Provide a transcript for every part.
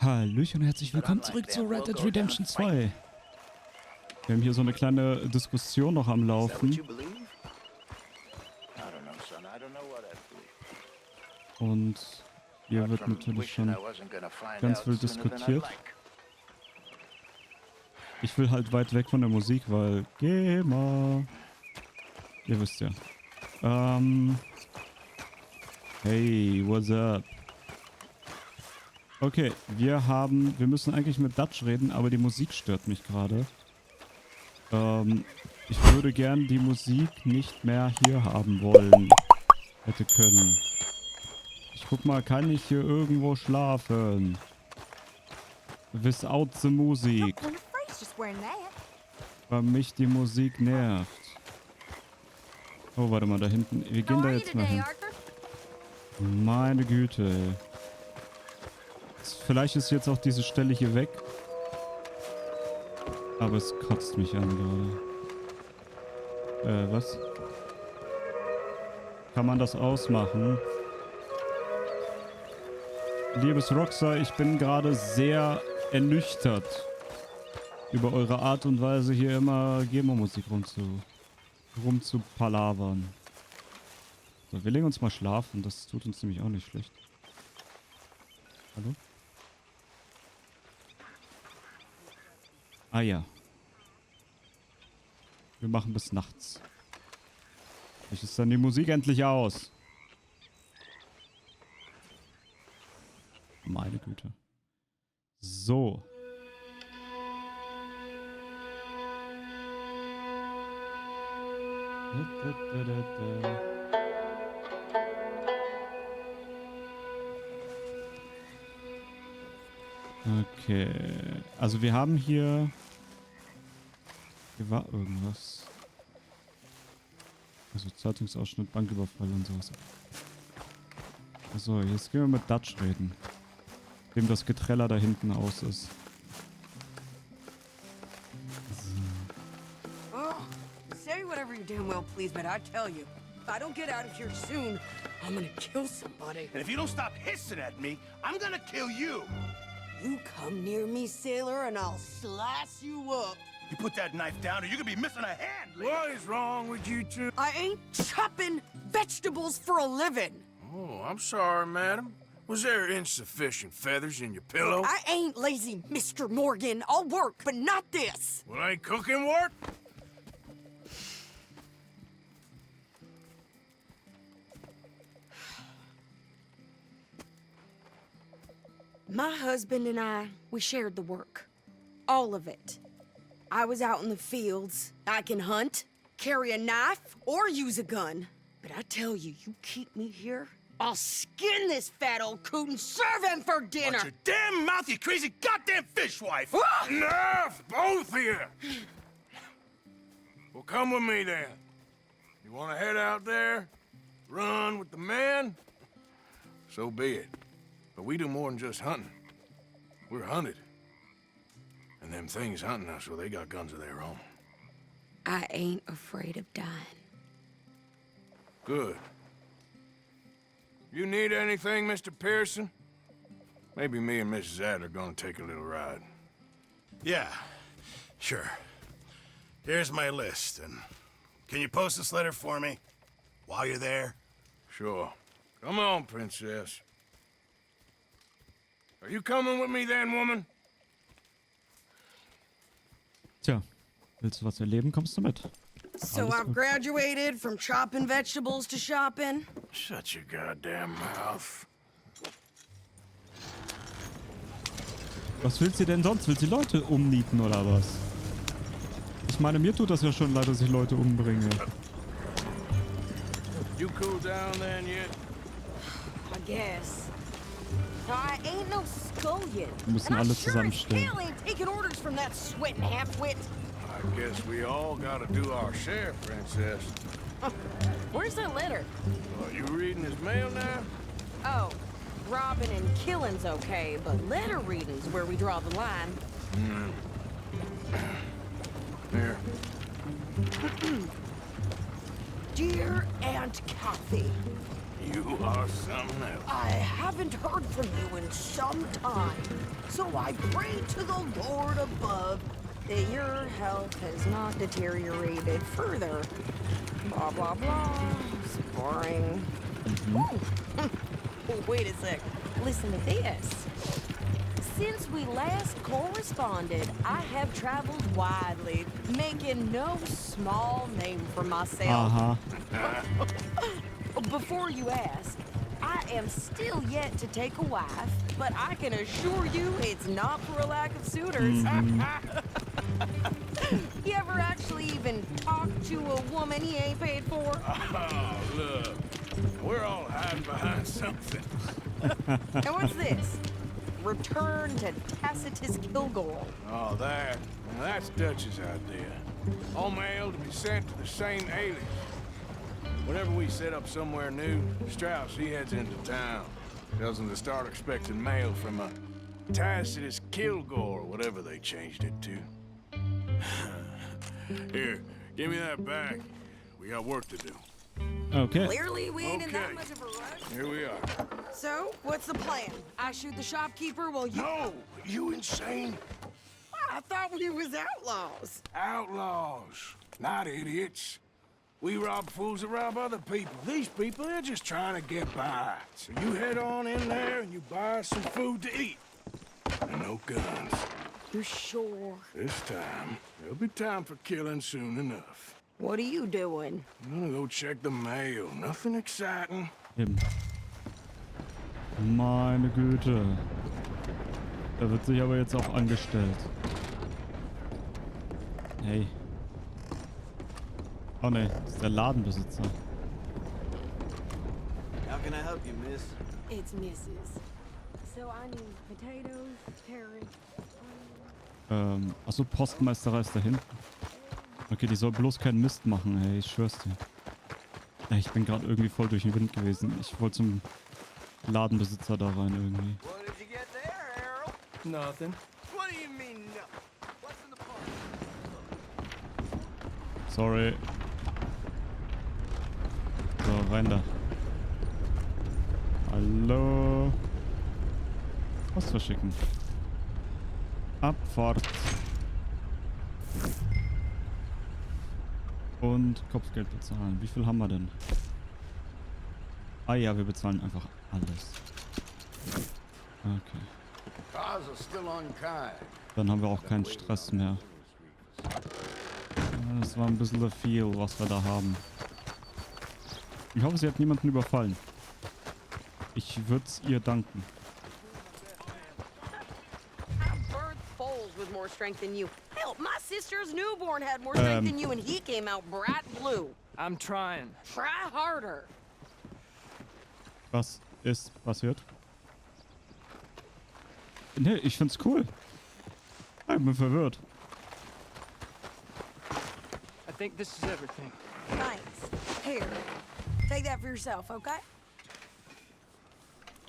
Hallöchen und herzlich willkommen zurück zu Red Dead Redemption 2. Wir haben hier so eine kleine Diskussion noch am Laufen. Und hier wird natürlich schon ganz wild diskutiert. Ich will halt weit weg von der Musik, weil... Geh mal. Ihr wisst ja. Hey, what's up? Okay, wir müssen eigentlich mit Dutch reden, aber die Musik stört mich gerade. Ich würde gern die Musik nicht mehr hier haben wollen. Hätte können. Ich guck mal, kann ich hier irgendwo schlafen? Without the Musik. Weil mich die Musik nervt. Oh, warte mal, da hinten. Wir gehen da jetzt mal hin. Meine Güte. Vielleicht ist jetzt auch diese Stelle hier weg. Aber es kotzt mich an gerade. Was? Kann man das ausmachen? Liebes Rockstar, ich bin gerade sehr ernüchtert über eure Art und Weise, hier immer Gamer-Musik rumzupalavern. So, wir legen uns mal schlafen. Das tut uns nämlich auch nicht schlecht. Hallo? Ah ja. Wir machen bis nachts. Vielleicht ist dann die Musik endlich aus. Meine Güte. So. Okay. Also wir haben hier... Hier war irgendwas. Also Zeitungsausschnitt, Banküberfall und sowas. So, jetzt gehen wir mit Dutch reden. Dem das Getreller da hinten aus ist. So. Oh, say whatever you damn well please, but I tell you, if I don't get out of here soon, I'm gonna kill somebody. And if you don't stop hissing at me, I'm gonna kill you. You come near me, sailor, and I'll slice you up. You put that knife down or you're gonna be missing a hand, lady. What is wrong with you two? I ain't chopping vegetables for a living. Oh, I'm sorry, madam. Was there insufficient feathers in your pillow? I ain't lazy, Mr. Morgan. I'll work, but not this. Well, ain't cooking work? My husband and I, we shared the work. All of it. I was out in the fields. I can hunt, carry a knife, or use a gun. But I tell you, you keep me here, I'll skin this fat old coot and serve him for dinner. Watch your damn mouth, you crazy goddamn fishwife! Enough, both of you! Well, come with me then. You want to head out there, run with the men? So be it. But we do more than just hunting. We're hunted. And them things hunting us, well, they got guns of their own. I ain't afraid of dying. Good. You need anything, Mr. Pearson? Maybe me and Mrs. Adler gonna take a little ride. Yeah, sure. Here's my list, and can you post this letter for me while you're there? Sure. Come on, princess. Are you coming with me then, woman? Tja, willst du was erleben, kommst du mit. So Alles I've gut. graduated from chopping vegetables to shopping. Shut your goddamn mouth. Was will sie denn sonst? Will sie Leute umnieten oder was? Ich meine, mir tut das ja schon leid, dass ich Leute umbringe. You cool down then yet? I guess. I ain't no scullion. Wir müssen And I alle sure as zusammenstellen. hell ain't taking orders from that sweating half-wit. I guess we all gotta do our share, princess. Where's that letter? Are you reading his mail now? Oh, robbing and killing's okay, but letter reading's where we draw the line. Here. Dear Aunt Kathy, You are something else. I haven't heard from you in some time. So So I pray to the Lord above that your health has not deteriorated further. Blah, blah, blah. It's boring. Ooh. Wait a sec. Listen to this. Since we last corresponded, I have traveled widely, making no small name for myself. Before you ask, I am still yet to take a wife, but I can assure you it's not for a lack of suitors. You ever actually even talk to a woman he ain't paid for? Oh, look. We're all hiding behind something. And what's this? Return to Tacitus Kilgore. Oh, that's Dutch's idea. All mail to be sent to the same alias. Whenever we set up somewhere new, Strauss, he heads into town. Tells them to start expecting mail from a Tacitus Kilgore, whatever they changed it to. Here, give me that back. We got work to do. Okay. Clearly, we ain't in that Okay. much of a rush. Here we are. So, what's the plan? I shoot the shopkeeper while you... No! You insane? I thought we was outlaws. Outlaws, not idiots. We rob fools that rob other people. These people, they're just trying to get by. So you head on in there and you buy us some food to eat. And no guns. You sure? This time, there'll be time for killing soon enough. What are you doing? I'm gonna go check the mail. Nothing exciting. Eben. Meine Güte. Da wird sich aber jetzt auch angestellt. Hey. Oh ne, das ist der Ladenbesitzer. How can I help you, miss? It's Mrs. So I need potatoes, carrots... Achso, Postmeister ist da hinten. Okay, die soll bloß keinen Mist machen, ey, ich schwör's dir. Ey, ich bin gerade irgendwie voll durch den Wind gewesen. Ich wollte zum Ladenbesitzer da rein irgendwie. What did you get there, Harold? Nothing. What do you mean, no? What's in the park? Sorry. So, rein da. Hallo. Was verschicken. Abfahrt. Und Kopfgeld bezahlen. Wie viel haben wir denn? Ah ja, wir bezahlen einfach alles. Okay. Cars are still unkind. Dann haben wir auch keinen Stress mehr. Das war ein bisschen viel, was wir da haben. Ich hoffe, sie hat niemanden überfallen. Ich würde es ihr danken. Birth foals with more strength than you. Hell, my sister's newborn had more strength than you and he came out bright blue. I'm trying. Try harder. Was ist passiert? Nee, ich find's cool. Ich bin verwirrt. I think this is everything. Thanks. Here, take that for yourself, okay?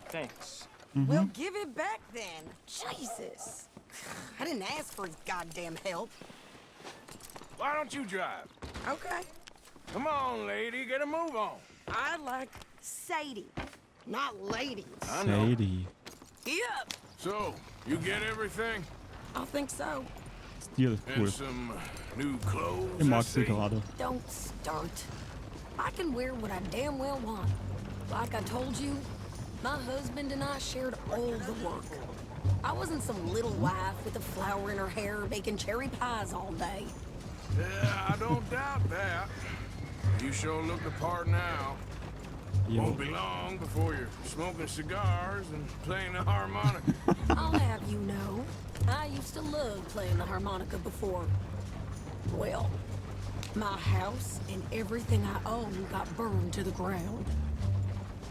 Thanks. Well, give it back then. Jesus. I didn't ask for his goddamn help. Why don't you drive? Okay. Come on, lady, get a move on. I like Sadie, not ladies. I know. Sadie. Yep. So, you get everything? I think so. Stil, And cool. some new clothes, Ich I mag sie see. gerade. Don't start. I can wear what I damn well want. Like I told you, my husband and I shared all the work. I wasn't some little wife with a flower in her hair baking cherry pies all day. Yeah, I don't doubt that. You sure look the part now. Jo. Won't be long before you're smoking cigars and playing the harmonica. I'll have you know, I used to love playing the harmonica before. Well, my house and everything I own got burned to the ground.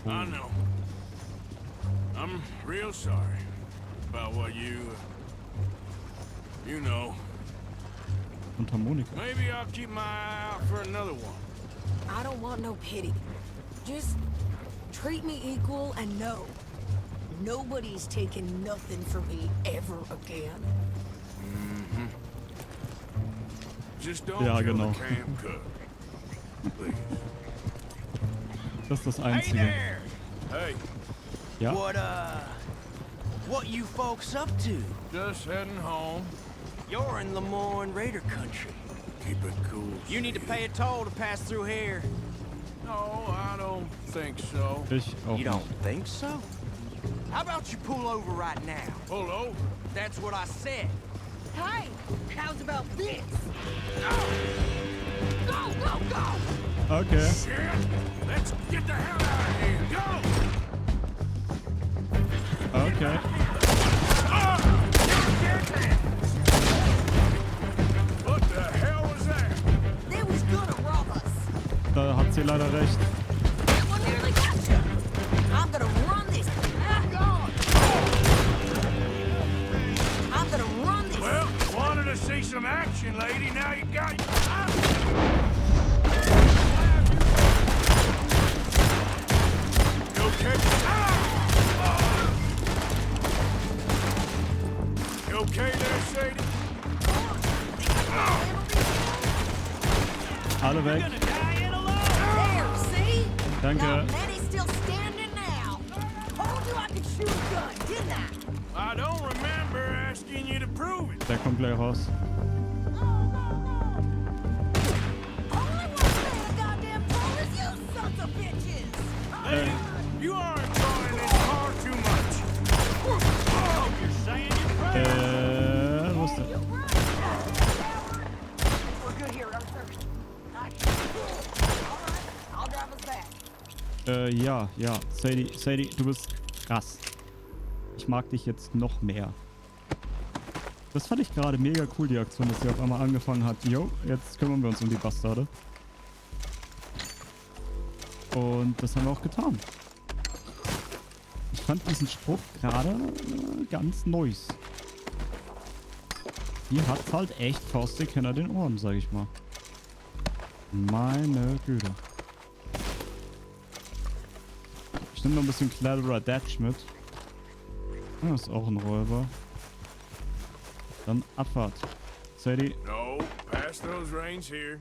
I know. I'm real sorry about what you know. Und Harmonika. Maybe I'll keep my eye out for another one. I don't want no pity. Just treat me equal and know nobody's taking nothing from me ever again. Just don't Ja, kill genau. the camp cook. Please. Das ist das Hey Einzige. there! Hey, Ja. What you folks up to? Just heading home. You're in Lemoyne Raider country. Keep it cool. You need to pay a toll to pass through here. No, I don't think so. Ich auch You nicht. don't think so? How about you pull over right now? Pull over. That's what I said. Hey, how's about this? Go, go, go! Okay. Shit! Let's get the hell out of here. Go! Okay. What the hell was that? They was gonna rob us. Da hat sie leider recht. That one nearly got you. I'm gonna run this. I'm gonna run this. Well, wanted to see some action, lady. Now you got... You okay? You okay there, Sadie? Alle weg. There, see? Danke. Now Manny's still standing now. Told you I could shoot a gun, didn't I? I don't remember asking you to prove it. Der kommt gleich raus. All I want to say the goddamn phone is you sons of bitches. Lady, you are enjoying this car too much. Oh, you're saying you're proud. Wo ist der? You run. We're good here, Arthur. All right, I'll drive us back. Ja. Sadie, du bist krass. Ich mag dich jetzt noch mehr. Das fand ich gerade mega cool, die Aktion, dass sie auf einmal angefangen hat. Jo, jetzt kümmern wir uns um die Bastarde. Und das haben wir auch getan. Ich fand diesen Spruch gerade ganz nice. Die hat halt echt faustig hinter den Ohren, sag ich mal. Meine Güte. Ich nehme noch ein bisschen Kladderadatsch mit. Das ist auch ein Räuber. Dann Abfahrt. Sadie. No, pass those reins here.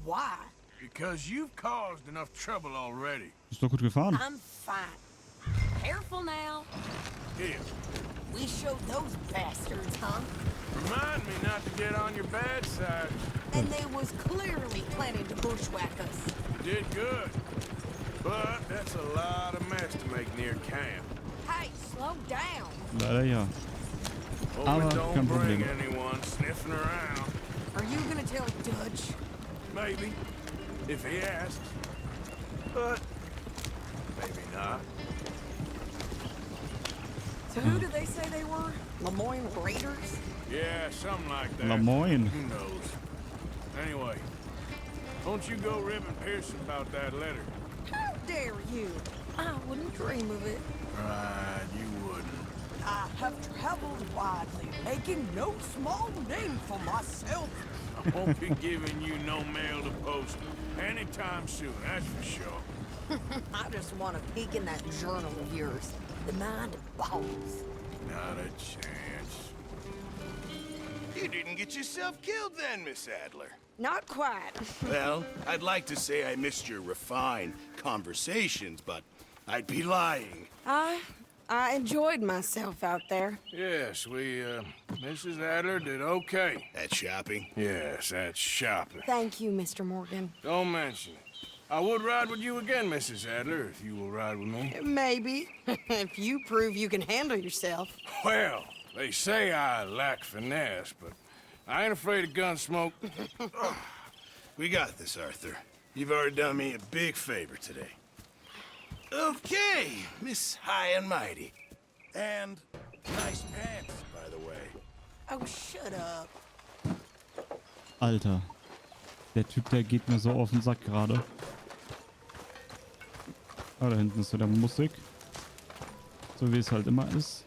Why? Because you've caused enough trouble already. Ist doch gut gefahren. I'm fine. Careful now. Here, We showed those bastards, huh? remind me not to get on your bad side. And they was clearly planning to bushwhack us. You did good. But that's a lot of mess to make near camp. Hey, slow down. Leider ja. Hope Aber it don't kein bring Problem. anyone sniffing around. Are you gonna tell Dutch? Maybe, if he asks. But maybe not. So who do they say they were? Lemoyne Raiders? Yeah, something like that. Lemoyne. Who knows? Anyway, don't you go ribbing Pearson about that letter. How dare you? I wouldn't dream of it. Right, you wouldn't. I have traveled widely, making no small name for myself. I won't be giving you no mail to post anytime soon, that's for sure. I just want to peek in that journal of yours. The mind boggles. Not a chance. You didn't get yourself killed then, Miss Adler. Not quite. Well, I'd like to say I missed your refined conversations, but I'd be lying. I enjoyed myself out there. Yes, Mrs. Adler did okay. At shopping? Yes, that's shopping. Thank you, Mr. Morgan. Don't mention it. I would ride with you again, Mrs. Adler, if you will ride with me. Maybe. If you prove you can handle yourself. Well, they say I lack finesse, but I ain't afraid of gun smoke. We got this, Arthur. You've already done me a big favor today. Okay, Miss High and Mighty. And nice pants, by the way. Oh, shut up. Alter. Der Typ, der geht mir so auf den Sack gerade. Ah, da hinten ist wieder Musik. So wie es halt immer ist.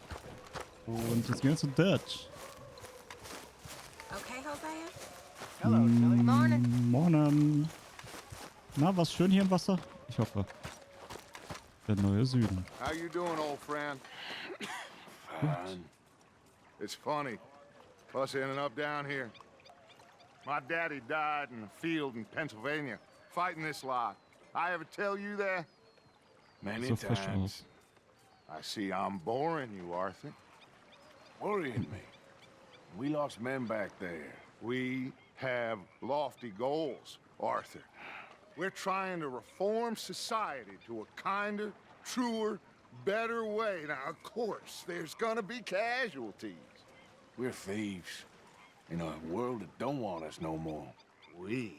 Und jetzt gehen wir zu Deutsch. Okay, Hosea? Hello, Joey. Morning. Morgen. Na, was schön hier im Wasser? Ich hoffe. Der neue Süden. How you doing, old friend? Fine. It's funny, us ending up down here. My daddy died in a field in Pennsylvania, fighting this lot. I ever tell you that? Many So frisch times. aus. I see I'm boring you, Arthur. worrying me. We lost men back there. We have lofty goals, Arthur. We're trying to reform society to a kinder, truer, better way. Now, of course, there's gonna be casualties. We're thieves in a world that don't want us no more. We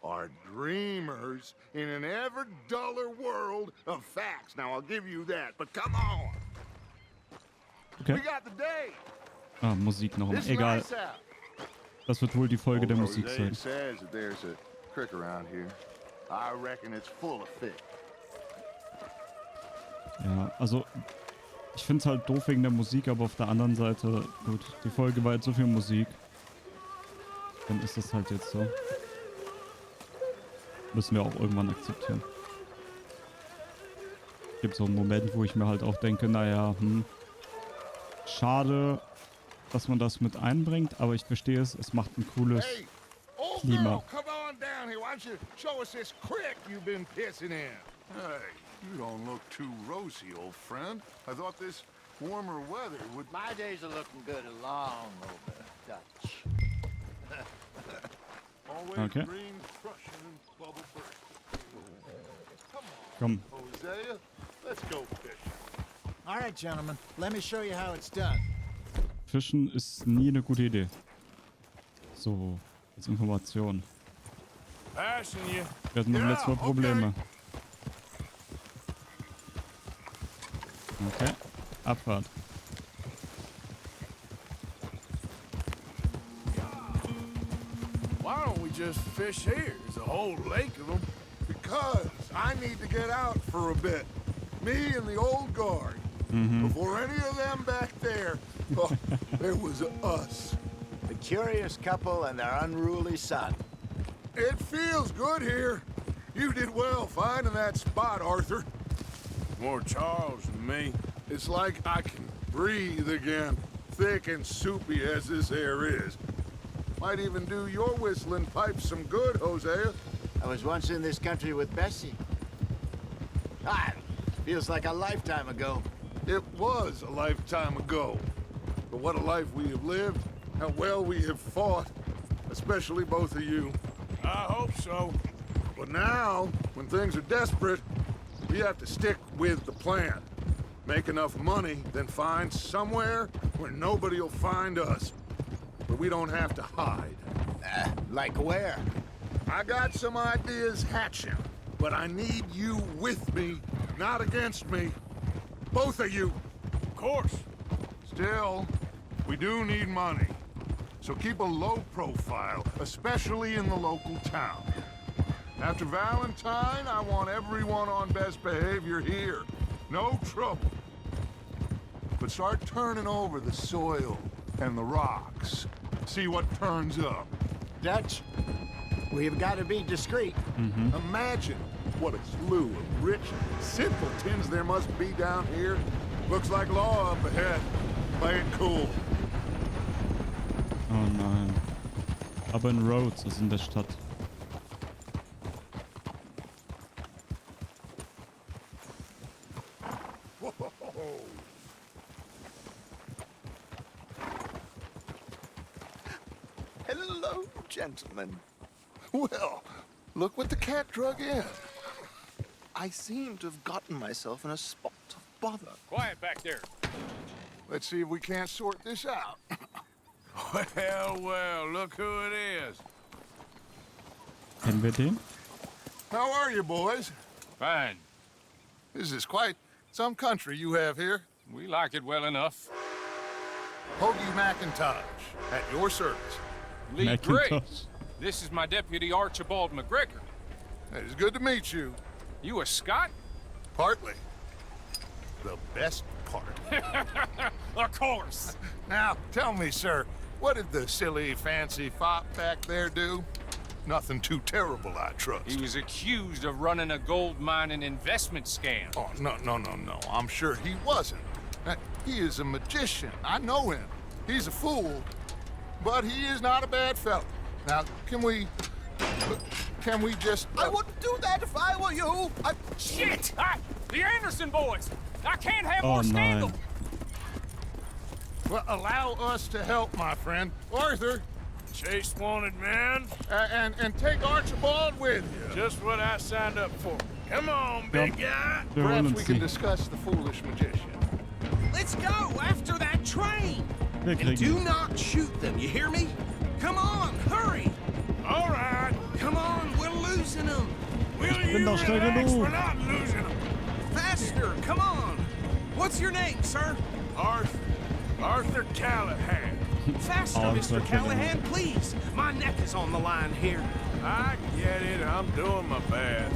are dreamers in an ever duller world of facts. Now, I'll give you that, but come on. Okay. We got the day. Ah, Musik noch. This Egal. lights out. Das wird wohl die Folge der Old Musik Jose sein. says that there's a creek around here. I reckon it's full of fish. Ja, also ich finde es halt doof wegen der Musik, aber auf der anderen Seite, gut, die Folge war jetzt so viel Musik. Dann ist das halt jetzt so. Müssen wir auch irgendwann akzeptieren. Gibt so einen Moment, wo ich mir halt auch denke, naja, schade, dass man das mit einbringt, aber ich verstehe es, es macht ein cooles Hey, old Klima. girl, come on down here. Why don't you show us this creek you've been pissing in? Hey, you don't look too rosy, old friend. I thought this warmer weather would... My days are looking good along over Dutch. Always Okay. green, crushing, and bubble burst. Komm, Hosea, let's go fishing. All right, gentlemen. Let me show you how it's done. Fischen ist nie eine gute Idee. So, als Information. Passing you. Wir hatten beim letzten Mal Probleme. Okay, Abfahrt. Why don't we just fish here? There's a whole lake of them. Because I need to get out for a bit. Me and the old guard. Before any of them back there, oh, there was us. The curious couple and their unruly son. It feels good here. You did well finding that spot, Arthur. More Charles than me. It's like I can breathe again, thick and soupy as this air is. Might even do your whistling pipes some good, Hosea. I was once in this country with Bessie. Feels like a lifetime ago. It was a lifetime ago. But what a life we have lived, how well we have fought, especially both of you. I hope so. But now, when things are desperate, we have to stick with the plan. Make enough money, then find somewhere where nobody will find us. Where we don't have to hide. Like where? I got some ideas hatching, but I need you with me, not against me. Both of you. Of course. Still, we do need money. So keep a low profile, especially in the local town. After Valentine, I want everyone on best behavior here. No trouble. But start turning over the soil and the rocks. See what turns up. Dutch, we've got to be discreet. Imagine what a slew of rich simpletons there must be down here. Looks like law up ahead. Play it cool. Oh nein. Aber in Rhodes ist in der Stadt. Hello, gentlemen. Well, look what the cat drug in. I seem to have gotten myself in a spot of bother. Quiet back there. Let's see if we can't sort this out. Well, well, look who it is. Kennen wir den? How are you, boys? Fine. This is quite some country you have here. We like it well enough. Hoagie McIntosh, at your service. Lee Gray. Macintosh. This is my deputy Archibald McGregor. It is good to meet you. You a Scot? Partly. The best part. Of course. Now, tell me, sir, what did the silly, fancy fop back there do? Nothing too terrible, I trust. He was accused of running a gold mining investment scam. Oh, no. I'm sure he wasn't. He is a magician. I know him. He's a fool, but he is not a bad fellow. Now, can we just... I wouldn't do that if I were you. Shit! The Anderson boys! I can't have Oh more scandal! nein. Well, allow us to help, my friend. Arthur, Chase wanted man. and take Archibald with you. Just what I signed up for. Come on, big guy. Wir holen Perhaps uns we can die. discuss the foolish magician. Let's go after that train. Wir And kriegen do ihn. not shoot them, you hear me? Come on, hurry. All right. Come on, we're losing them. Will bin you doch schnell relax? genug. We're not losing them. Faster, come on. What's your name, sir? Arthur Callahan. Faster, Arthur Mr. Callahan, please. My neck is on the line here. I get it. I'm doing my best.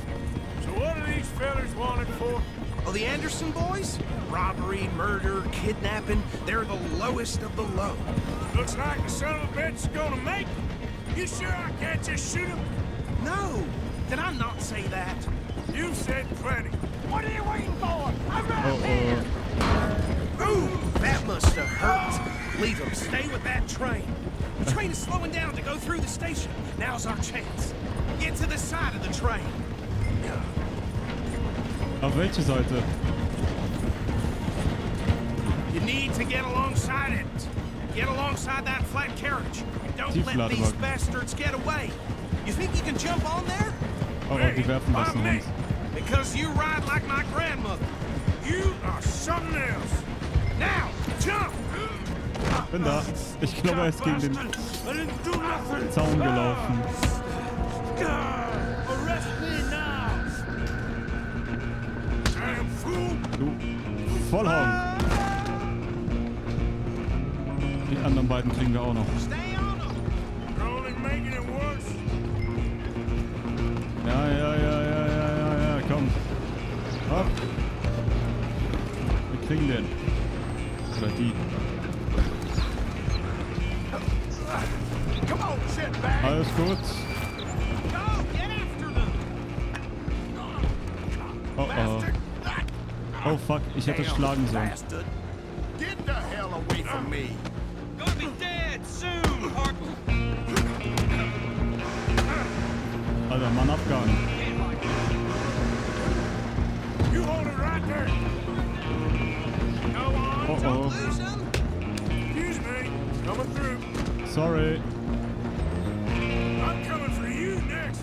So what are these fellers wanted for? Oh, the Anderson boys? Robbery, murder, kidnapping. They're the lowest of the low. Looks like the son of a bitch is gonna make it. You sure I can't just shoot him? No, did I not say that? You've said plenty. What are you waiting for? I'm right Oh, here. Ooh, that must have hurt. Leave them. Stay with that train. The train is slowing down to go through the station. Now's our chance. Get to the side of the train. Auf welche Seite? You need to get alongside it. Get alongside that flat carriage. Don't let Tiefladewagen. these bastards get away. You think you can jump on there? Oh, die werfen was nach uns. Because you ride like my grandmother. You are something else. Now, jump! Bin da. Ich glaube, er ist gegen den I didn't do nothing. Zaun gelaufen. Arrest me now. Damn fool. Du. Vollhauen. Die anderen beiden kriegen wir auch noch. Stay on them! You're only making it worse. Ja, komm. Hopp. Wir kriegen den. Oder die. Come on, sit back! Alles gut. Go, get after them! Oh. Oh fuck, ich hätte schlagen sollen. Bastard! Get the hell away from me! Gonna be dead soon, partner. Alter, Mann abgehangen. You hold it right there. Go on. Oh. Lose them! Excuse me. Coming through. Sorry. I'm coming for you next.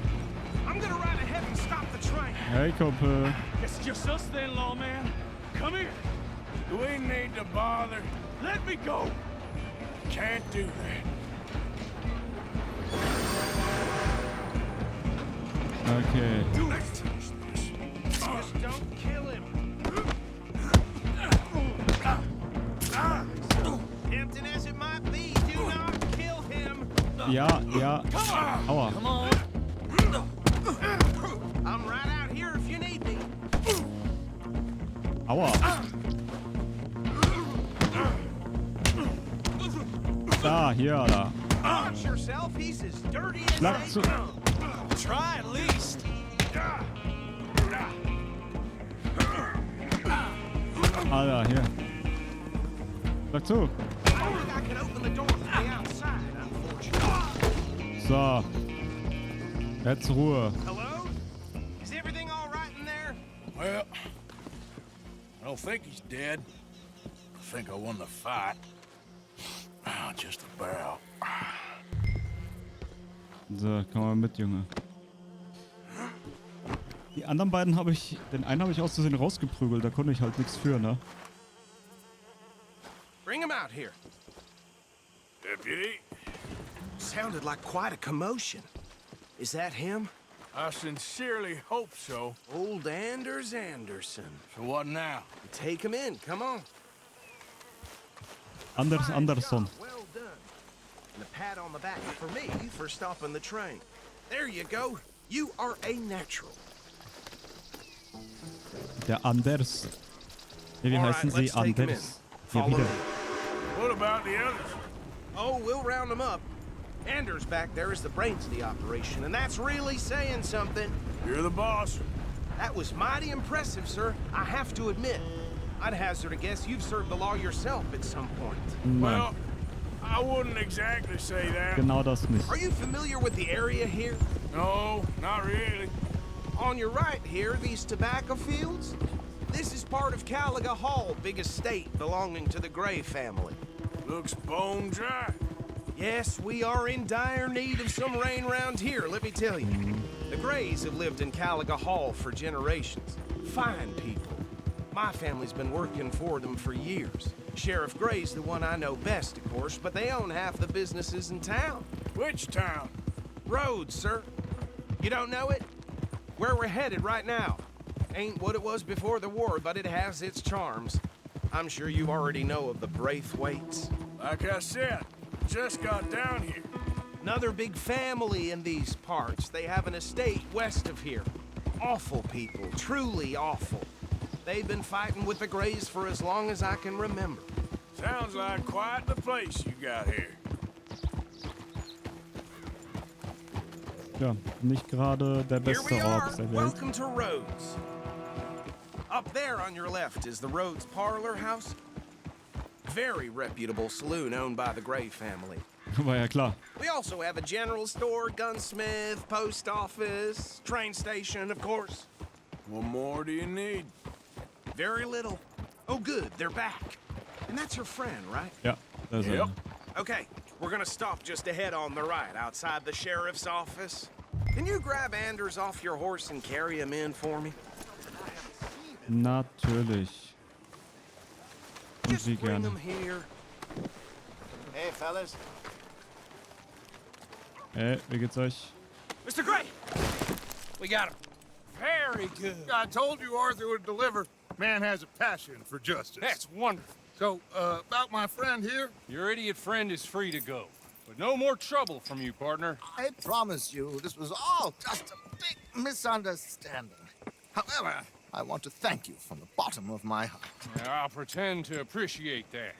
I'm gonna ride ahead and stop the train. Hey, Kumpel. It's just us then, lawman. Come here. Do we need to bother? Let me go. Can't do that. Okay. Let's finish this. Just don't kill him. Tempting as it might be, do not kill him. Ja. Aua. Come on. I'm right out here if you need me. Aua. Da, hier, da. Watch yourself, he's as dirty as Schlag they zu. come. Try at least. Alter, hier. Schlag zu. I think I can open the door from the outside, unfortunately. So. Jetzt Ruhe. Hello? Is everything all right in there? Well, I don't think he's dead. I think I won the fight. Oh, just about. So, komm mal mit, Junge. Die anderen beiden habe ich... Den einen habe ich aus Versehen rausgeprügelt. Da konnte ich halt nichts für, ne? Bring him out here. Deputy, Sounded like quite a commotion. Is that him? I sincerely hope so. Old Anders Anderson. So what now? Take him in, come on. Anders Andersson. Job, well done. And a pat on the back for me for stopping the train. There you go. You are a natural. Der Anders. Ja, wie Alright, heißen sie? let's take him Anders. in. Ja, Follow wieder. me. What about the others? Oh, we'll round them up. Anders back there is the brains of the operation, and that's really saying something. You're the boss. That was mighty impressive, sir. I have to admit. I'd hazard a guess you've served the law yourself at some point. Nein, Well, I wouldn't exactly say that. genau das nicht. Are you familiar with the area here? No, not really. On your right here, these tobacco fields? This is part of Caliga Hall, big estate belonging to the Gray family. Looks bone dry. Yes, we are in dire need of some rain around here, let me tell you. The Greys have lived in Caliga Hall for generations. Fine people. My family's been working for them for years. Sheriff Gray's the one I know best, of course, but they own half the businesses in town. Which town? Rhodes, sir. You don't know it? Where we're headed right now. Ain't what it was before the war, but it has its charms. I'm sure you already know of the Braithwaites. Like I said, just got down here. Another big family in these parts. They have an estate west of here. Awful people, truly awful. They've been fighting with the Greys for as long as I can remember. Sounds like quite the place you got here. Ja, nicht gerade der Here beste we Ort are. der Welt. Welcome to Rhodes. Up there on your left is the Rhodes Parlor House. Very reputable saloon owned by the Gray family. War ja klar. We also have a general store, gunsmith, post office, train station, of course. What more do you need? Very little. Oh, good, they're back. And that's your friend, right? Ja, da ist er. Yep. Okay, we're gonna stop just ahead on the right, outside the sheriff's office. Can you grab Anders off your horse and carry him in for me? Natürlich. Und Just wie bring gerne. him here. Hey, fellas. Wie geht's euch? Mr. Gray! We got him. Very good. I told you Arthur would deliver. Man has a passion for justice. That's wonderful. So, about my friend here, Your idiot friend is free to go. But no more trouble from you, partner. I promise you, this was all just a big misunderstanding. However, I want to thank you from the bottom of my heart. I'll pretend to appreciate that.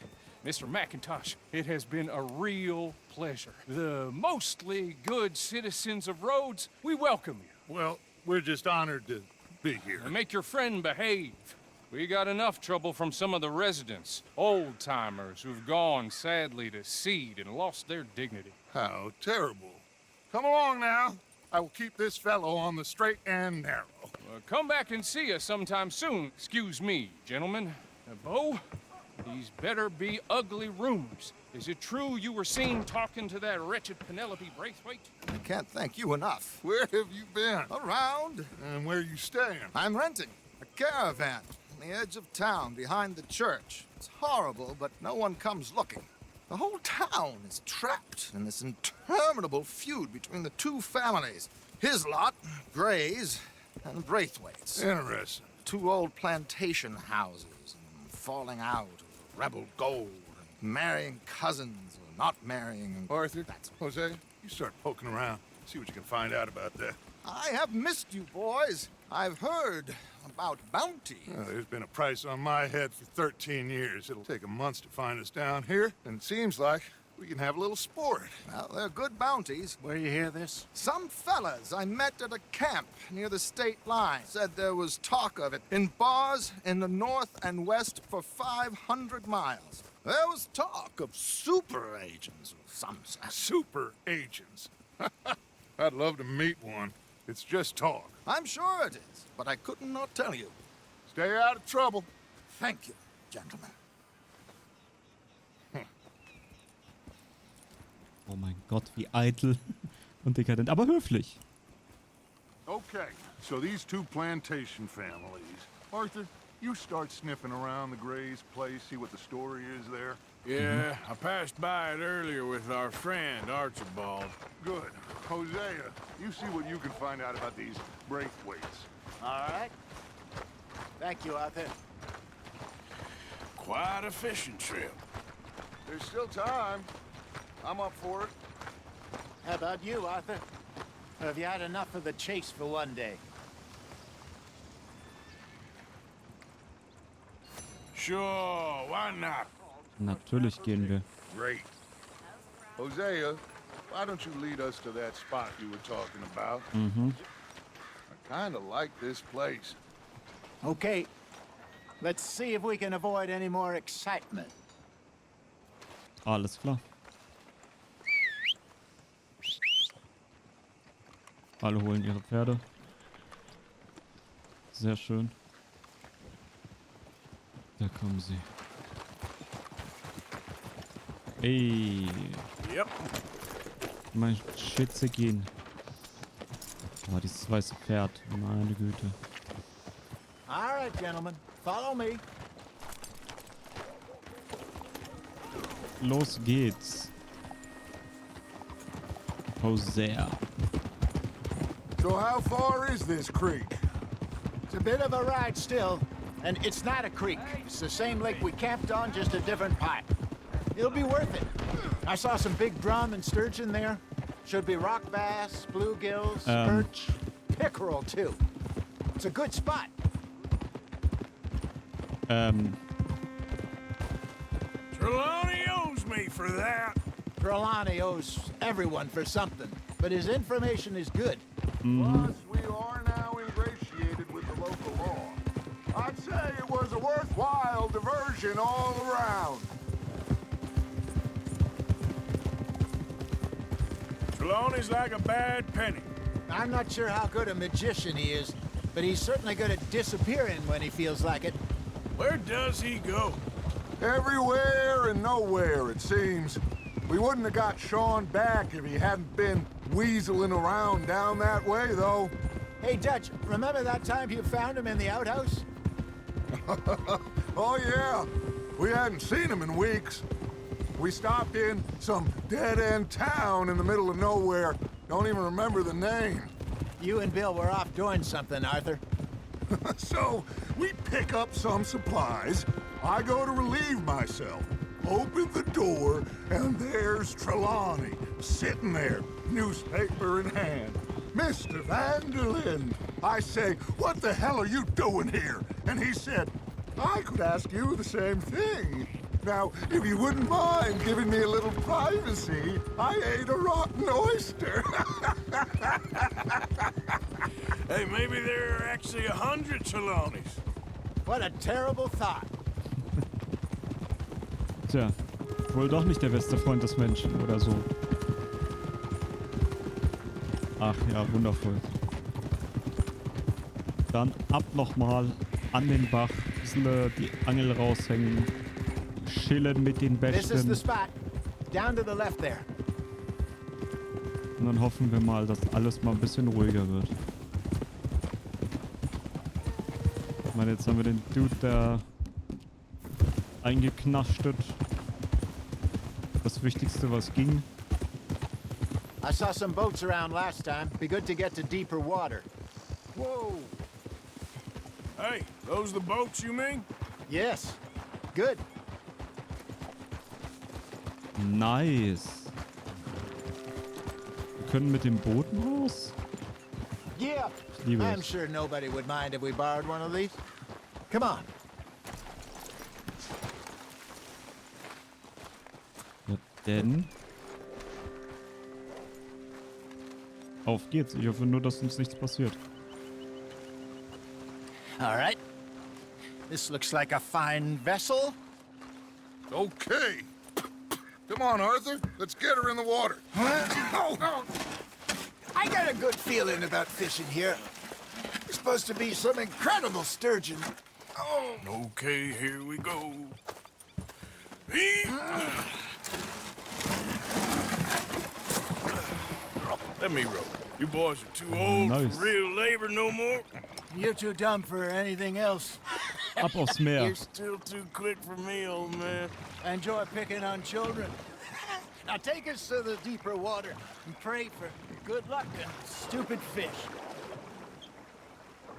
Mr. McIntosh, it has been a real pleasure. The mostly good citizens of Rhodes, we welcome you. well, we're just honored to be here. And make your friend behave. We got enough trouble from some of the residents, old-timers who've gone, sadly, to seed and lost their dignity. How terrible. Come along now. I will keep this fellow on the straight and narrow. Come back and see us sometime soon. Excuse me, gentlemen. Bo, these better be ugly rumors. Is it true you were seen talking to that wretched Penelope Braithwaite? I can't thank you enough. Where have you been? Around, And where you staying? I'm renting a caravan on the edge of town behind the church. It's horrible, but no one comes looking. The whole town is trapped in this interminable feud between the two families. His lot, Gray's, and Braithwaite's. Interesting. Two old plantation houses, and falling out over rebel gold, and marrying cousins or not marrying. And Arthur, Jose, you start poking around. See what you can find out about that. I have missed you, boys. I've heard about bounty. There's been a price on my head for 13 years. It'll take a month to find us down here, and it seems like we can have a little sport. Well, they're good bounties. Where you hear this? Some fellas I met at a camp near the state line said there was talk of it in bars in the north and west for 500 miles. There was talk of super agents of some sort. Super agents. I'd love to meet one. It's just talk. I'm sure it is, but I couldn't not tell you. Stay out of trouble. Thank you, gentlemen. Oh mein Gott, wie eitel und dekadent, aber höflich. Okay, so these two plantation families. Arthur, you start sniffing around the Gray's place, see what the story is there. Yeah, I passed by it earlier with our friend, Archibald. Good. Hosea, you see what you can find out about these Braithwaites. All right. Thank you, Arthur. Quite a fishing trip. There's still time. I'm up for it. How about you, Arthur? Have you had enough of the chase for one day? Sure, why not? Natürlich gehen wir. Great. Hosea, why don't you lead us to that spot you were talking about? Mhm. I kind of like this place. Okay. Let's see if we can avoid any more excitement. Alles klar. Alle holen ihre Pferde. Sehr schön. Da kommen sie. Ey. Yep. Mein Schütze gehen. Oh, dieses weiße Pferd. Meine Güte. All right, gentlemen, follow me. Los geht's. Oh, sehr. So how far is this creek? It's a bit of a ride still, and it's not a creek. It's the same lake we camped on, just a different pipe. It'll be worth it. I saw some big drum and sturgeon there. Should be rock bass, bluegills, perch, pickerel too. It's a good spot. Trelawney owes me for that. Trelawney owes everyone for something, but his information is good. Plus, we are now ingratiated with the local law. I'd say it was a worthwhile diversion all around. Trelawney's like a bad penny. I'm not sure how good a magician he is, but he's certainly good at disappearing when he feels like it. Where does he go? Everywhere and nowhere, it seems. We wouldn't have got Sean back if he hadn't been weaseling around down that way, though. Hey, Dutch, remember that time you found him in the outhouse? Oh, yeah. We hadn't seen him in weeks. We stopped in some dead-end town in the middle of nowhere. Don't even remember the name. You and Bill were off doing something, Arthur. So, we pick up some supplies. I go to relieve myself. Open the door, and there's Trelawney, sitting there, newspaper in hand. Mr. Van-der-Linde. I say, what the hell are you doing here? And he said, I could ask you the same thing. Now, if you wouldn't mind giving me a little privacy, I ate a rotten oyster. Hey, maybe there are actually 100 Trelawneys. What a terrible thought. Tja, wohl doch nicht der beste Freund des Menschen oder so. Ach ja, wundervoll. Dann ab nochmal an den Bach, bisschen die Angel raushängen, chillen mit den This is the Besten. spot. Down to the left there. Und dann hoffen wir mal, dass alles mal ein bisschen ruhiger wird. Ich meine, jetzt haben wir den Dude da eingeknastet. Das Wichtigste, was ging. I saw some boats around last time. Be good to get to deeper water. Whoa. Hey, those the boats you mean? Yes. Good. Nice. Wir können mit den Booten raus. Yeah. Ich liebe I'm es. sure nobody would mind if we borrowed one of these. Come on. Ja, denn... Auf geht's. Ich hoffe nur, dass uns nichts passiert. All right. This looks like a fine vessel. Okay. Come on, Arthur. Let's get her in the water. I got a good feeling about fishing here. There's supposed to be some incredible sturgeon. Oh. Okay, here we go. Let me row. You boys are too old Nice. for real labor no more. You're too dumb for anything else. Ab aufs Meer. You're still too quick for me, old man. I enjoy picking on children. Now take us to the deeper water and pray for good luck and stupid fish.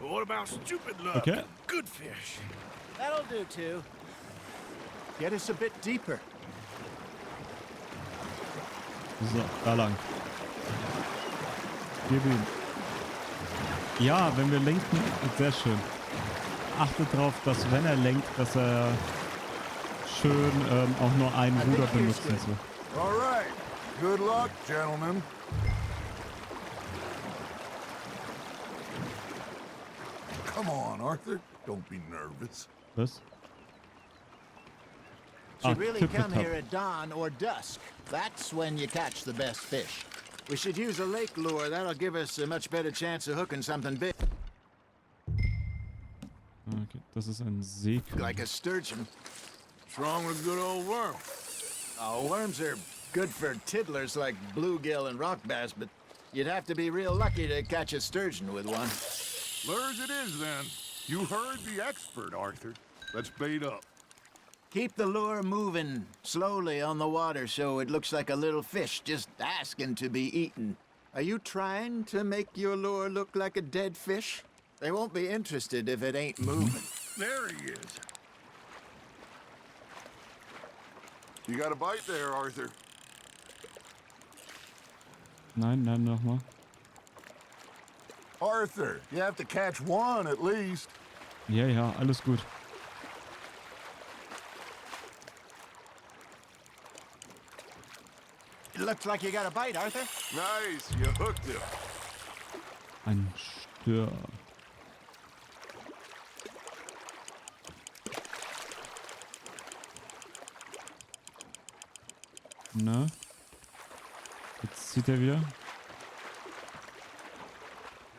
But what about stupid luck? Okay. Good fish. That'll do too. Get us a bit deeper. So, da lang. Gib ihm. Ja, wenn wir lenken, sehr schön. Achtet drauf, dass wenn er lenkt, dass er schön auch nur ein Ruder benutzt und so. All right. Good luck, gentlemen. Come on, Arthur. Don't be nervous. Was? Should really come tippetopp. here at dawn or dusk. That's when you catch the best fish. We should use a lake lure. That'll give us a much better chance of hooking something big, Okay, das ist ein Seekranz. like a sturgeon. What's wrong with good old worm? Oh, worms are good for tiddlers like bluegill and rock bass, but you'd have to be real lucky to catch a sturgeon with one. Lures it is, then. You heard the expert, Arthur. Let's bait up. Keep the lure moving slowly on the water so it looks like a little fish just asking to be eaten. Are you trying to make your lure look like a dead fish? They won't be interested if it ain't moving. There he is. You got a bite there, Arthur. Nein, nein, nochmal. Arthur, you have to catch one at least. Ja, ja, alles gut. It looks like you got a bite, Arthur. Nice, you hooked him. Ein Stör. Na? Jetzt zieht er wieder.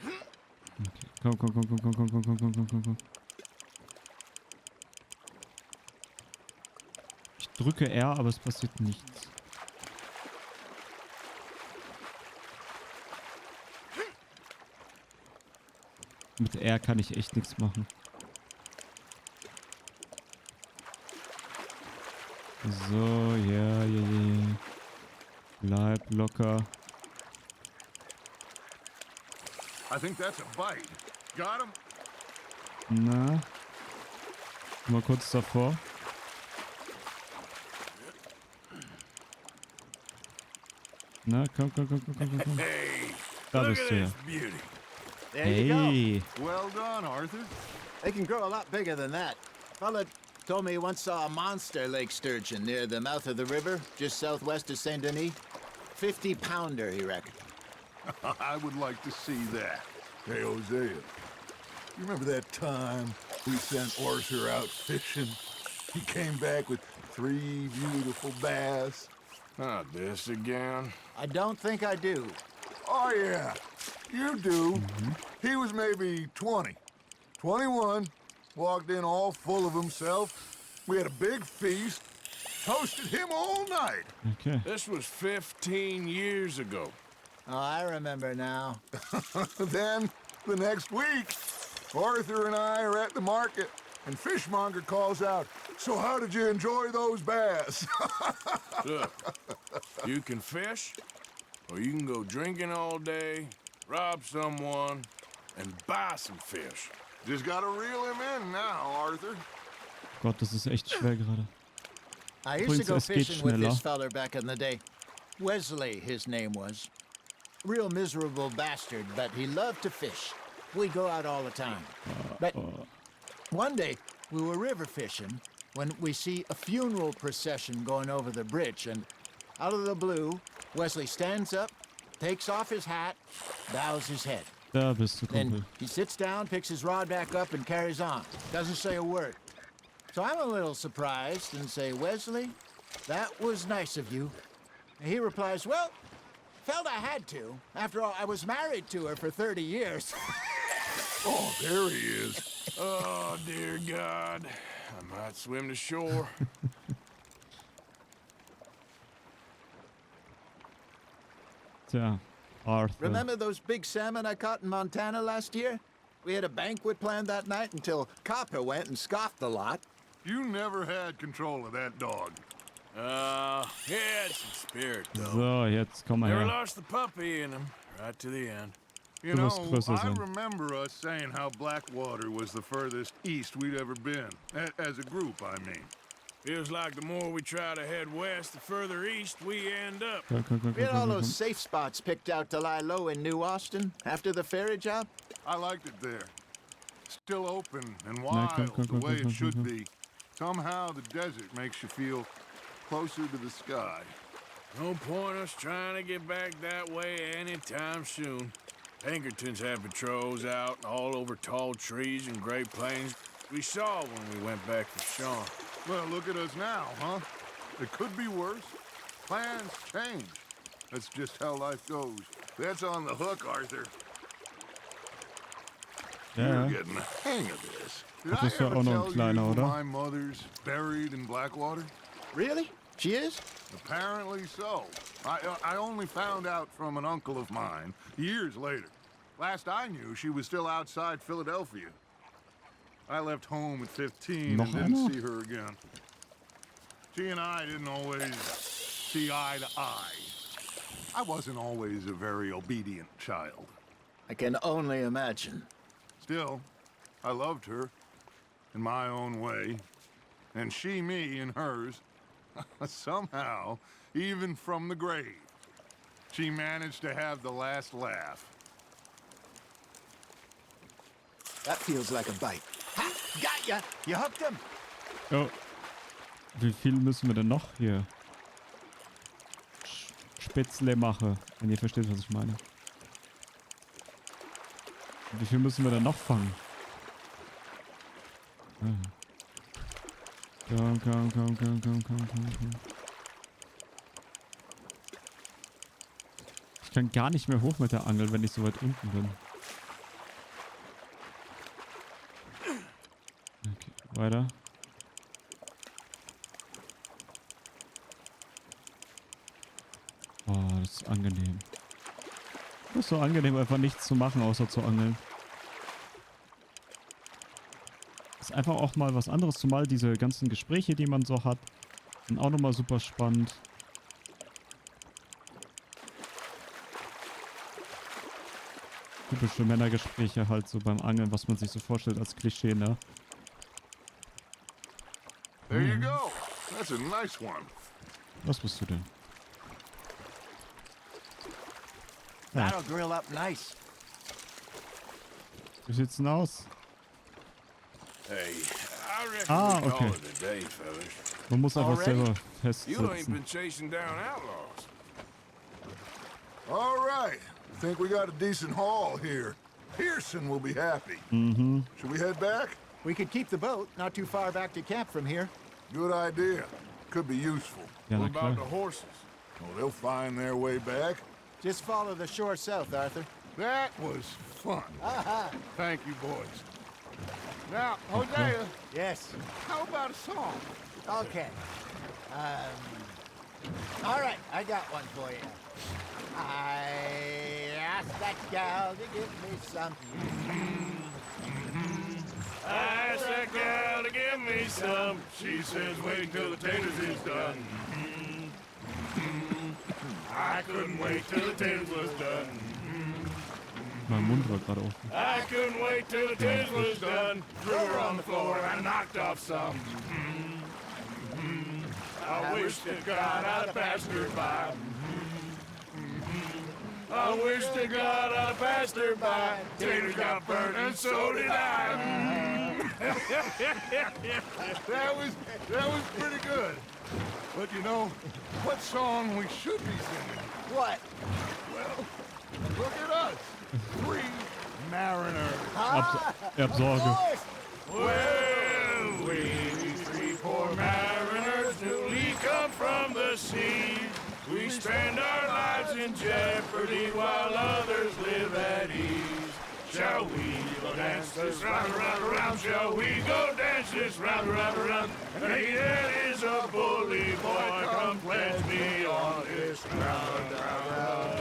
Okay. Komm, komm, komm, komm, komm, komm, komm, komm, komm, komm, komm, komm. Ich drücke R, aber es passiert nichts. Mit R kann ich echt nichts machen. So, ja, ja, ja. Bleib locker. I think that's a bite. Got him? Na? Mal kurz davor. Na, komm, komm, komm, komm, komm, komm. Hey, Da look bist at du ja. this beauty. There you go. Hey. Well done, Arthur. They can grow a lot bigger than that. Fella told me he once saw a monster lake sturgeon near the mouth of the river, just southwest of Saint Denis. 50-pounder, he reckoned. I would like to see that. Hey, Hosea, you remember that time we sent Arthur out fishing? He came back with 3 beautiful bass. Not this again. I don't think I do. Oh, yeah, you do. He was maybe 20, 21, walked in all full of himself. We had a big feast, toasted him all night. Okay. This was 15 years ago. Oh, I remember now. Then, the next week, Arthur and I are at the market, and Fishmonger calls out, "So how did you enjoy those bass?" Look, you can fish, or you can go drinking all day, rob someone, and buy some fish. Just gotta reel him in now, Arthur. Gott, das ist echt schwer gerade. I used to go es geht fishing with schneller. this feller back in the day. Wesley, his name was. Real miserable bastard, but he loved to fish. We'd go out all the time. But one day, we were river fishing when we see a funeral procession going over the bridge, and out of the blue, Wesley stands up, takes off his hat, bows his head. Da bist du, Kumpel. Then he sits down, picks his rod back up, and carries on. Doesn't say a word. So I'm a little surprised and say, "Wesley, that was nice of you." And he replies, "Well, felt I had to. After all, I was married to her for 30 years. Oh, there he is. Oh, dear God. I might swim to shore. Tja, Arthur. Remember those big salmon I caught in Montana last year? We had a banquet planned that night until Copper went and scoffed the lot. You never had control of that dog. He had some spirit, though. So, jetzt komm mal Never her. lost the puppy in him, right to the end. You Du know, musst größer I sein. remember us saying how Blackwater was the furthest east we'd ever been. As a group, I mean. Feels like the more we try to head west, the further east we end up. Komm, komm, komm, We had komm, all komm, those komm. safe spots picked out to lie low in New Austin after the ferry job. I liked it there. Still open and come, wild come, the come, way come, it should come. be. Somehow the desert makes you feel closer to the sky. No point us trying to get back that way anytime soon. Pinkertons had patrols out all over tall trees and Great Plains. We saw when we went back to Sean. Well, look at us now, huh? It could be worse. Plans change. That's just how life goes. That's on the hook, Arthur. Ja, You're ja. getting the hang of this. Did Das I ist ja ever auch noch ein tell you kleiner, oder? my mother's buried in Blackwater? Really? She is? Apparently so. I only found out from an uncle of mine years later. Last I knew, she was still outside Philadelphia. I left home at 15 and didn't see her again. She and I didn't always see eye to eye. I wasn't always a very obedient child. I can only imagine. Still, I loved her in my own way, and she me in hers. Somehow, even from the grave, she managed to have the last laugh. That feels like a bite. Ha! Got ya! You hooked him! Oh. Wie viel müssen wir denn noch hier? Spätzle mache, wenn ihr versteht, was ich meine. Wie viel müssen wir denn noch fangen? Komm. Ich kann gar nicht mehr hoch mit der Angel, wenn ich so weit unten bin. Okay, weiter. Oh, das ist angenehm. Das ist so angenehm, einfach nichts zu machen, außer zu angeln. Ist einfach auch mal was anderes, zumal diese ganzen Gespräche, die man so hat, sind auch nochmal super spannend. Typische Männergespräche halt so beim Angeln, was man sich so vorstellt als Klischee, ne? There you go. That's a nice one. Was bist du denn? That'll grill up nice. Wie sieht's denn aus? Hey, I reckon Ah, we call okay. it a day, fellas. Man muss einfach selber You ain't festsitzen. been chasing down outlaws. All right. I think we got a decent haul here. Pearson will be happy. Mhm. Should we head back? We could keep the boat not too far back to camp from here. Good idea. Could be useful. Ja, na What klar. about the horses? Well, they'll find their way back. Just follow the shore south, Arthur. That was fun. Thank you, boys. Now, Hosea, Yes. how about a song? Okay. All right, I got one for you. I asked that gal to give me some. I asked that gal to give me some. She says wait till the taters is done. I couldn't wait till the taters was done. Mein Mund war gerade offen. I couldn't wait till the taters was done. Threw her on the floor and I knocked off some. I wish to God I'd passed her by. I wish to God I'd passed her by. Taters got burnt and so did I. That was pretty good. But you know, what song we should be singing? What? Well, look at us. 3 mariners. Ich hab Sorge. Well, we 3 poor mariners newly come from the sea. We spend our lives in jeopardy while others live at ease. Shall we go dance this round, around, around? Shall we go dance this round, around, around? And he that is a bully boy, come pledge me on this ground, round.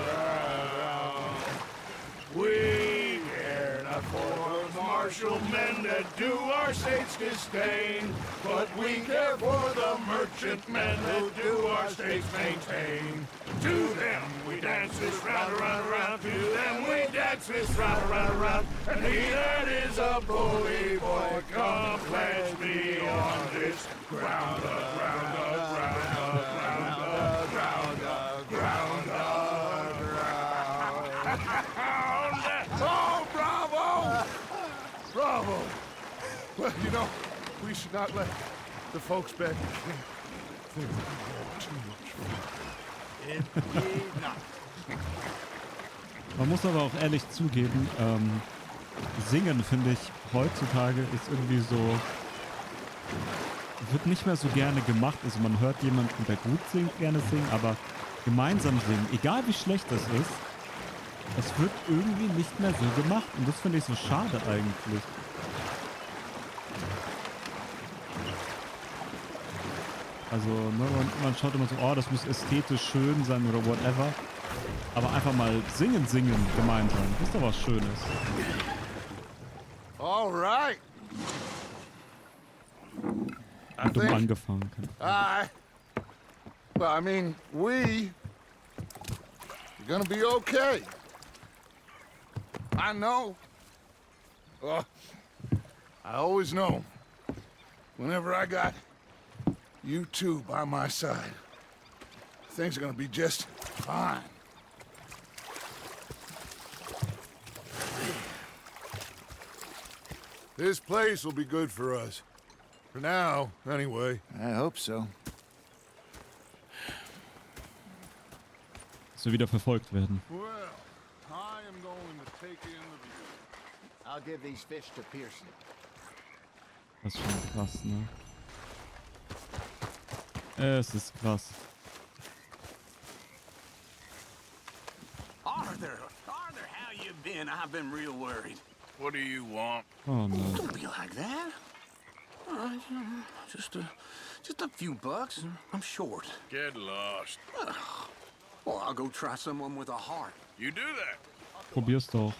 We care not for the martial men that do our states disdain, but we care for the merchantmen that do our states maintain. To them we dance this round, around, around. To them we dance this round, around, around. And he that is a bully boy, come pledge me on this ground, ground, ground, ground, ground, ground, ground. Oh, bravo! Bravo! Well, you know, we should not let the folks back in camp think we had too much fun. Indeed not. Man muss aber auch ehrlich zugeben, Singen, finde ich, heutzutage ist irgendwie so, wird nicht mehr so gerne gemacht. Also man hört jemanden, der gut singt, gerne singen, aber gemeinsam singen, egal wie schlecht das ist, es wird irgendwie nicht mehr so gemacht. Und das finde ich so schade eigentlich. Also, ne, man schaut immer so, oh, das muss ästhetisch schön sein oder whatever. Aber einfach mal singen gemeinsam. Das ist doch was Schönes. All right. Und dumm angefangen. Well, I mean, we're gonna be okay. I know. I always know. Whenever I got you two by my side, things are gonna be just fine. This place will be good for us. For now, anyway. I hope so. So wieder verfolgt werden. Well, I am going to take in the view. I'll give these fish to Pearson. Das ist schon krass, ne? Es ist krass. Arthur, how you been? I've been real worried. What do you want? Oh no. Don't be like that. Just a few bucks. I'm short. Get lost. Well, I'll go try someone with a heart. You do that. Probier's doch.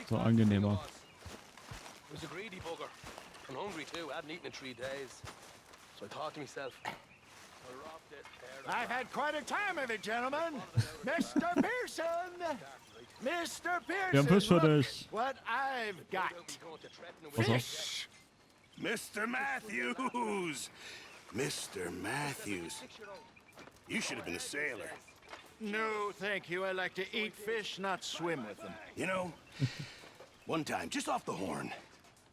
So angenehmer. It was a greedy bugger. I'm hungry too. I hadn't eaten in 3 days. So I thought to myself, I'll rob this pair of... I've had quite a time of it, gentlemen. Mr. Pearson! Mr. Wir haben Fisch für Pearson, look dich. what I've got. Was auch? Fish! Mr. Matthews! Mr. Matthews. You should have been a sailor. No, thank you. I like to eat fish, not swim with them. You know, one time, just off the horn,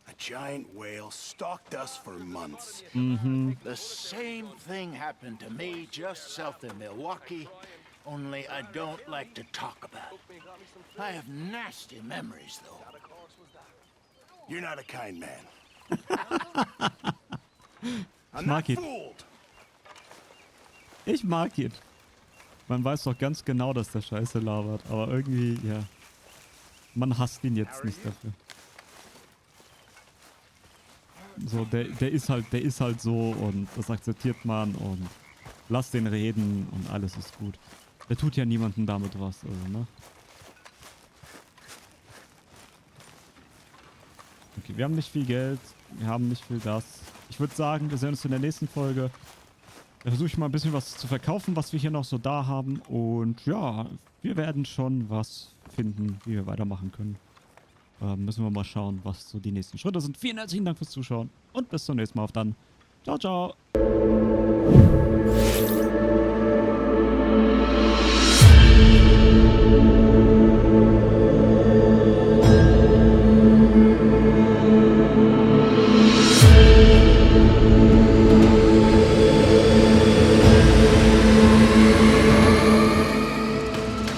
a giant whale stalked us for months. The same thing happened to me just south of Milwaukee, only I don't like to talk about it. I have nasty memories, though. You're not a kind man. I'm Ich mag not ihn. fooled. Ich mag ihn. Man weiß doch ganz genau, dass der Scheiße labert. Aber irgendwie, ja. Man hasst ihn jetzt nicht dafür. So, der ist halt so und das akzeptiert man und lasst den reden und alles ist gut. Der tut ja niemandem damit was, also, ne? Okay, wir haben nicht viel Geld, wir haben nicht viel das. Ich würde sagen, wir sehen uns in der nächsten Folge. Da versuche ich mal ein bisschen was zu verkaufen, was wir hier noch so da haben. Und ja, wir werden schon was finden, wie wir weitermachen können. Müssen wir mal schauen, was so die nächsten Schritte sind. Vielen herzlichen Dank fürs Zuschauen und bis zum nächsten Mal. Auf dann. Ciao, ciao.